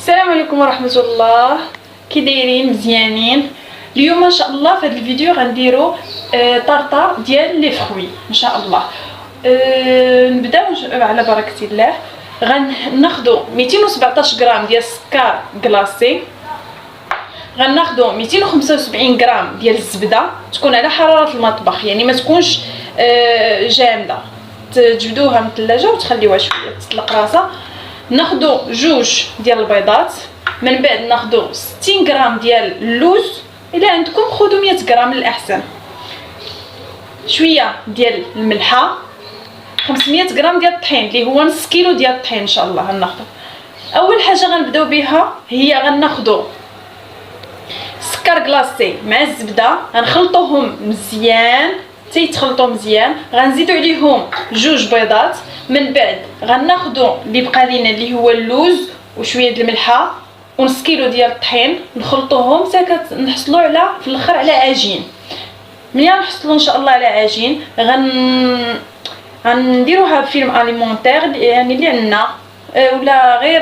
السلام عليكم ورحمه الله. كي دايرين؟ مزيانين؟ اليوم ان شاء الله في هذا الفيديو غنديروا طرطار ديال لي فروي ان شاء الله. نبداو على بركه الله. غناخذوا 217 غرام ديال السكر كلاصي، غناخذوا 275 غرام ديال الزبده تكون على حراره المطبخ، يعني ما تكونش جامده، تجبدوها من الثلاجه وتخليوها شويه تطلق راسها. ناخذوا جوج ديال البيضات، من بعد ناخذوا 60 غرام ديال اللوز، الا عندكم خذوا 100 غرام الاحسن، شويه ديال الملحه، 500 غرام ديال الطحين اللي هو نص كيلو ديال الطحين ان شاء الله غناخذوا. اول حاجه غنبداو بها هي غناخذوا السكر كلاصي مع الزبده، غنخلطوهم مزيان تيتخلطوا مزيان. غنزيدوا عليهم جوج بيضات، من بعد غناخذوا اللي بقى لينا اللي هو اللوز وشويه د الملحه ونص كيلو ديال الطحين، نخلطوهم حتى نحصلوا على في الاخر على عجين. ملي نحصلوا ان شاء الله على عجين غنديروها في فيلم اليمونتير يعني اللي عندنا، ولا غير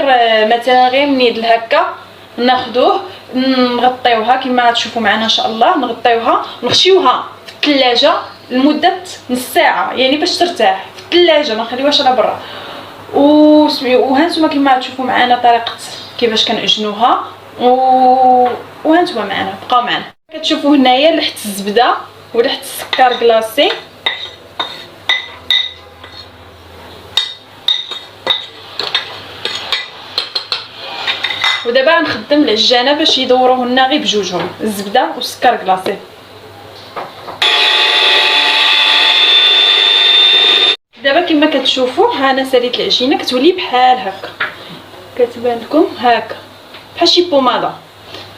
مثلا غير منيدل هكا ناخذوه نغطيوها كما تشوفوا معنا ان شاء الله. نغطيوها ونخشيوها في الثلاجه لمده نص ساعه، يعني باش ترتاح في الثلاجه، ما نخليوهاش على برا. وهانتوما كما تشوفوا معنا طريقه كيفاش كنعجنوها، وهانتوما معنا بقاو معنا. كتشوفوا هنايا لحت الزبده ولحت السكر كلاصي، ودابا غنخدم العجانه باش يدوروه لنا غير بجوجهم، الزبده والسكر كلاصي. دابا كما كتشوفوا ها انا ساليت العجينه، كتولي بحال هكا، كتبان لكم هكا بحال شي بوماده.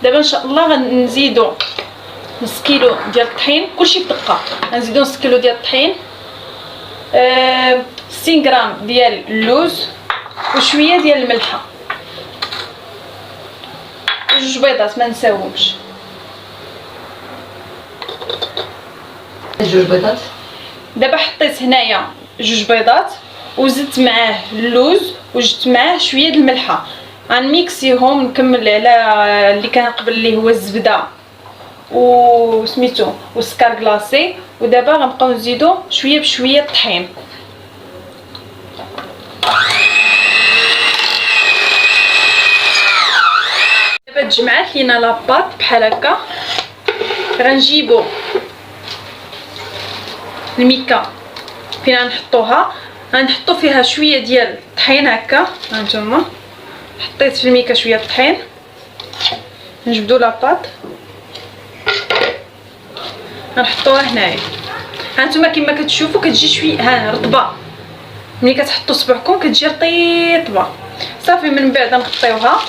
دابا ان شاء الله غنزيدوا نص كيلو ديال الطحين، كلشي بدقه. غنزيدوا نص كيلو ديال الطحين، 60 غرام ديال اللوز وشويه ديال الملحه، جوج بيضات ما نساوهمش. جوج بيضات. دابا حطيت هنايا جوج بيضات وزدت معاه اللوز وزدت معاه شويه د الملحه، غنميكسيهم نكمل على اللي كان قبل اللي هو الزبده وسميتو والسكر كلاصي. ودابا غنبقاو نزيدو شويه بشويه الطحين. دابا تجمعات لينا لاباط بحال هكا. غنجيبو الميكا فين غنحطوها، غنحطو فيها شويه ديال الطحين هكا. هانتوما حطيت في الميكا شويه الطحين، نجبدو لاباط غنحطوها هنايا. هانتوما كما كتشوفوا كتجي شويه ها رطبه، ملي كتحطوا صبعكم كتجي رطيبه صافي. من بعد نغطيوها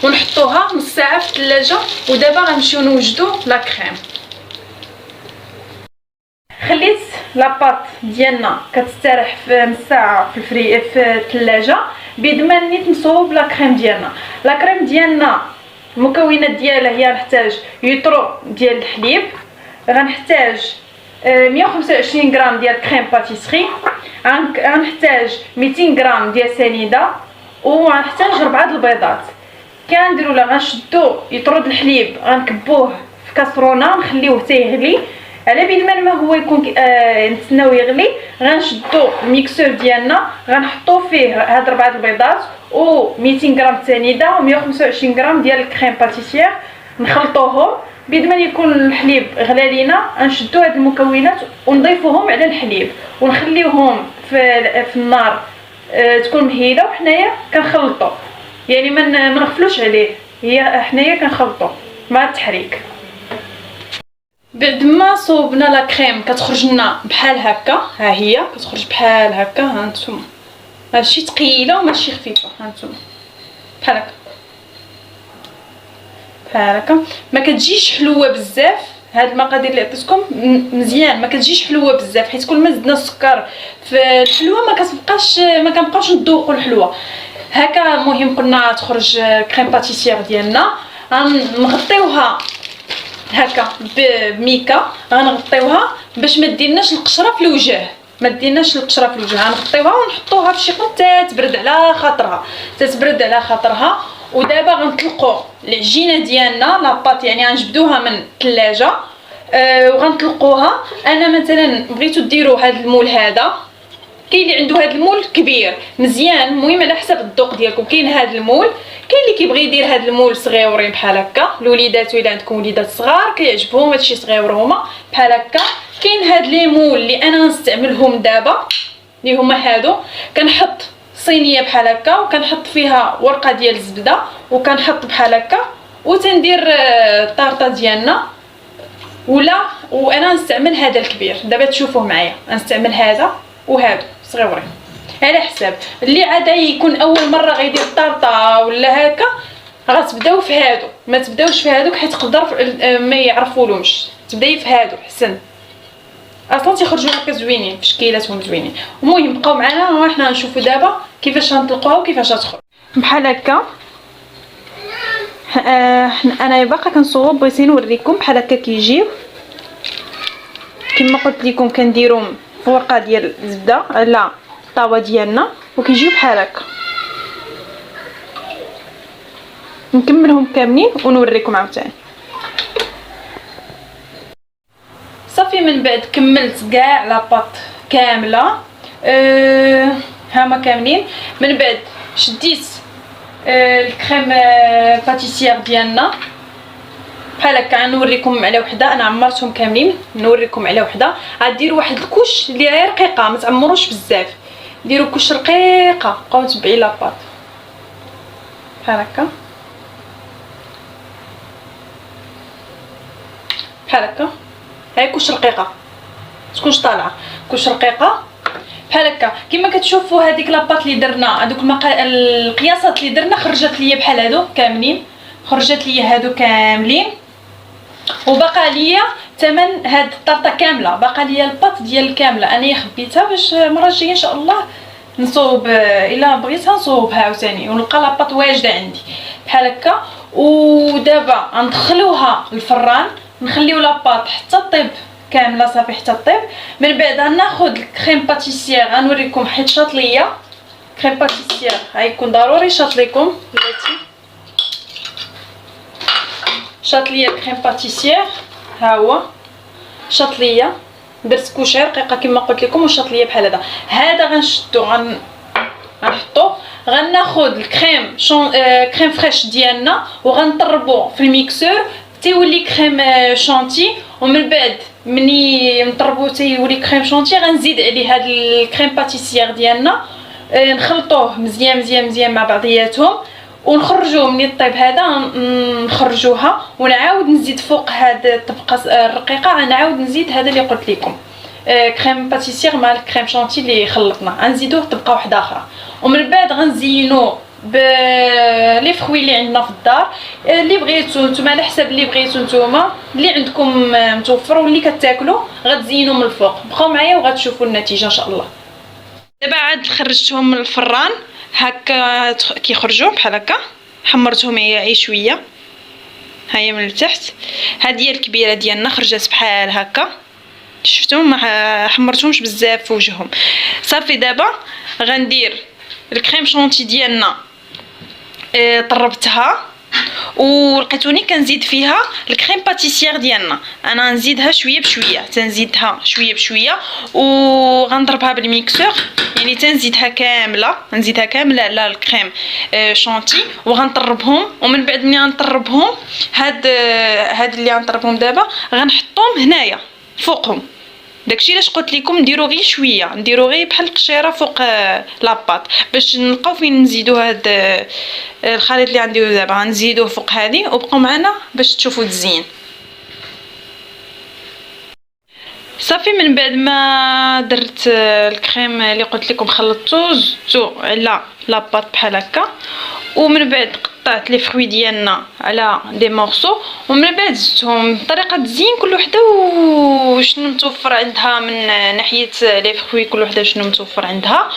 ونحطوها نص ساعه في الثلاجه. ودابا غنمشيو نوجدو لا كريم. خليت لاباط ديالنا كتستريح في نص ساعه في الثلاجه بيد ما نيت نصوب لا كريم ديالنا. لا كريم ديالنا المكونات ديالها هي نحتاج يوترو ديال الحليب، غنحتاج 125 غرام ديال كريم باتيسري، غنحتاج 200 غرام ديال سنيده، وغنحتاج 4 البيضات. كنديروا لا غنشدو يطرد الحليب غنكبوه في كاسرونه نخليوه حتى يغلي. على بين ما هو يكون نتسناو يغلي، غنشدو الميكسور ديالنا غنحطو فيه هاد 4 البيضات و 200 غرام سنيده و 125 غرام ديال الكريم باتيسير، نخلطوهم. بيد ما يكون الحليب غلا لينا غنشدو هاد المكونات ونضيفوهم على الحليب ونخليوهم في النار تكون مهيله، وحنايا كنخلطو، يعني ما نغفلوش عليه، هي حنايا كنخلطو مع التحريك. بعد ما صوبنا لا كريم كتخرج لنا بحال هكا، ها هي كتخرج بحال هكا. هانتوما ماشي ثقيله وماشي خفيفه، هانتوما بحال هكا بحال هكا. ما كتجيش حلوه بزاف، هاد المقادير اللي عطيتكم مزيان ما كتجيش حلوه بزاف، حيت كل ما زدنا السكر في الحلوه ما كنبقاوش نذوقوا الحلوه هكا. المهم قلنا تخرج كريم باتيسير ديالنا، غنغطيوها هكا بميكا، غنغطيوها باش ما ديرناش القشره في الوجه، ما ديناش القشره في الوجه، غنغطيوها ونحطوها في شي قنت تبرد على خاطرها، تتبرد على خاطرها. ودابا غنطلقوا العجينه ديالنا لاباط، يعني غنجبدوها من الثلاجه وغنطلقوها. انا مثلا بغيتو ديروا هذا المول هذا، كاين اللي عنده هذا المول كبير مزيان، المهم على حسب الذوق ديالكم. كاين هذا المول، كاين اللي كيبغي يدير هذا المول صغيورين بحال هكا، الوليدات الا عندكم وليدات صغار كيعجبهم هادشي صغيور هما بحال هكا. كاين هاد لي مول اللي انا نستعملهم دابا اللي هما هادو، كنحط صينيه بحال هكا وكنحط فيها ورقه ديال الزبده وكنحط بحال هكا وتندير الطارطه ديالنا. ولا وانا نستعمل هذا الكبير دابا تشوفوه معايا، نستعمل هذا وهادو صغيورين على حساب اللي عاد يكون اول مره غيدير الطارطه ولا هكا. غتبداو في هادو، ما تبداوش في هادوك حيت تقدر ما يعرفولهمش، تبداي في هادو حسن، اصلا تيخرجوا هكا زوينين في شكيلاتهم زوينين. المهم بقاو معنا وحنا نشوفوا دابا كيفاش غنطلقوها وكيفاش غتخرج بحال هكا. انا باقا كنصوب، بغيت نوريكم بحال هكا كيجيو كما قلت لكم، كنديروهم في ورقه ديال الزبده على الطاوه ديالنا وكيجيو بحال هكا. نكملهم كاملين ونوريكم عاوتاني. صافي من بعد كملت كاع لاباط كامله، هما كاملين. من بعد شديت الكريم باتيسيير ديالنا بحال هكا. نوريكم على وحده، انا عمرتهم كاملين، نوريكم على وحده. غديروا واحد الكوش اللي غير رقيقه، ما تعمروش بزاف، ديروا كوش رقيقه. بقاو تبعي لاباط بحال هكا بحال هكا. هاي كوش رقيقه، تكونش طالعه، كوش رقيقه بحال هكا. كما كتشوفوا هذيك لاباط اللي درنا، هذوك القياسات اللي درنا خرجت ليا بحال هادو كاملين، خرجت ليا هادو كاملين. وبقى ليا ثمن هاد الطرطه كامله، بقى ليا الباط ديال الكامله انا خبيتها باش المره الجايه ان شاء الله نصوب، الا بغيتها نصوبها عاوتاني ونلقى لاباط واجده عندي بحال هكا. ودابا غندخلوها الفران، نخليو لاباط حتى طيب كامله صافي حتى طيب. من بعد غناخذ الكريم باتيسيير، غنوريكم حيت شاط ليا كريم باتيسيير، غيكون ضروري شاط لكم بلاتي. شاط ليا الكريم باتيسيير، ها هو شاط ليا، درت كوش رقيقه كما قلت لكم وشاط ليا بحال هذا. غنشدو غنحطو، غناخذ الكريم كريم فريش ديالنا وغنطربو في الميكسور تيولي كريم شانتي. ومن بعد مني نطربو تيولي كريم شانتي غنزيد عليه هاد الكريم باتيسيير ديالنا، نخلطوه مزيان مزيان مزيان مع بعضياتهم ونخرجوه من الطيب هذا. نخرجوها ونعاود نزيد فوق هاد الطبقه الرقيقه، غنعاود نزيد هذا اللي قلت لكم كريم باتيسيير مع الكريم شانتي اللي خلطنا، غنزيدوه طبقه واحده اخرى. ومن بعد غنزينوه لي فروي اللي عندنا في الدار، اللي بغيتو نتوما على حساب اللي بغيتو نتوما، اللي عندكم متوفر واللي كتاكلوا غتزينوا من الفوق. بقاو معايا وغتشوفوا النتيجه ان شاء الله. دابا عاد خرجتهم من الفران هكا كيخرجوا بحال هكا، حمرتهم هي شويه، ها هي من التحت. هذه هي الكبيره ديالنا خرجت بحال هكا، شفتوا ما حمرتهمش بزاف في وجههم. صافي دابا غندير الكريم شونتي ديالنا، طربتها ولقيتوني كنزيد فيها الكريم باتيسيير ديالنا. انا نزيدها شويه بشويه، تنزيدها شويه بشويه وغنضربها بالميكسور، يعني تنزيدها كامله، نزيدها كامله على الكريم شونتي وغنطربهم. ومن بعد ملي غنطربهم هاد اللي غنطربهم دابا غنحطهم هنايا فوقهم. داكشي علاش قلت لكم نديرو غير شويه، نديرو غير بحال القشيره فوق لاباط باش نلقاو فين نزيدو هاد الخليط اللي غنديرو دابا. غنزيدوه فوق هذه وبقاو معنا باش تشوفوا التزيين. صافي من بعد ما درت الكريم اللي قلت لكم خلطته زدتو على لاباط بحال هكا ومن بعد قطعت لي فروي ديالنا على دي مورسو، ومن بعد زدتهم بطريقه تزيين كل وحده وشنو متوفر عندها من ناحيه لي فروي، كل وحده شنو متوفر عندها،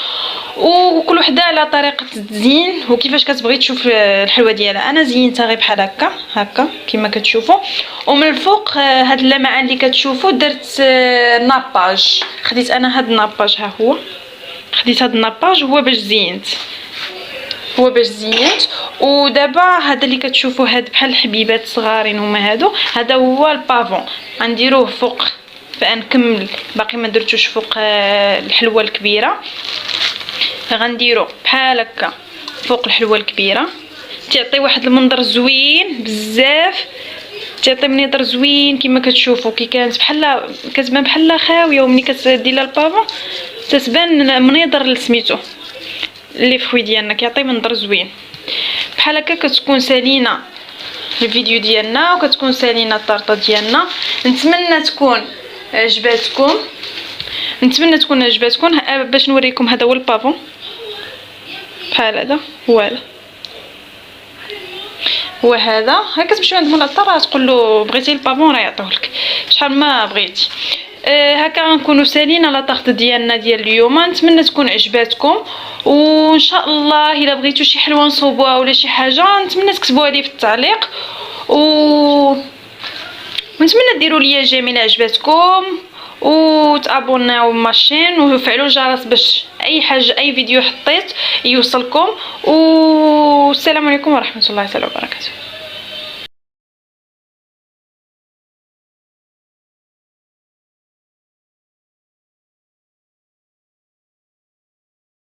وكل وحده على طريقه التزيين وكيفاش كتبغي تشوف الحلوه ديالها. انا زينتها غير بحال هكا كما كتشوفوا. ومن الفوق هاد اللمعان اللي كتشوفوا درت ناباج، خديت انا هاد الناباج، ها هو خديت هاد الناباج هو باش زينت. ودابا هذا اللي كتشوفوا هاد بحال الحبيبات صغارين هما هادو، هذا هو البافون غنديروه فوق، فنكمل باقي ما درتوش فوق الحلوه الكبيره، فغنديرو بحال هكا فوق الحلوه الكبيره. تعطي واحد المنظر زوين بزاف، تعطي منظر زوين كما كتشوفوا، كي كانت بحال كتبان بحال خاويه، ومني كتدير لها البافون تتبان منظر سميتو لي فروي ديالنا، كيعطي منظر زوين. بحال هكا كتكون سالينا الفيديو ديالنا وكتكون سالينا الطرطه ديالنا. نتمنى تكون عجباتكم باش نوريكم. هذا هو البافون بحال هذا، وهذا هكا تمشيو عند مولا الدار تقول له بغيتي البافون راه يعطيهولك شحال ما بغيتي. هكا غنكونوا سالينا لا طارط ديالنا ديال اليوم. نتمنى تكون عجباتكم، وان شاء الله الا بغيتوا شي حلوه نصوبوها ولا شي حاجه نتمنى تكتبوها لي في التعليق، ونتمنى ديروا لي جميل عجباتكم، وتابوناو ماشين وفعلوا الجرس باش اي فيديو حطيت يوصلكم. والسلام عليكم ورحمه الله تعالى وبركاته.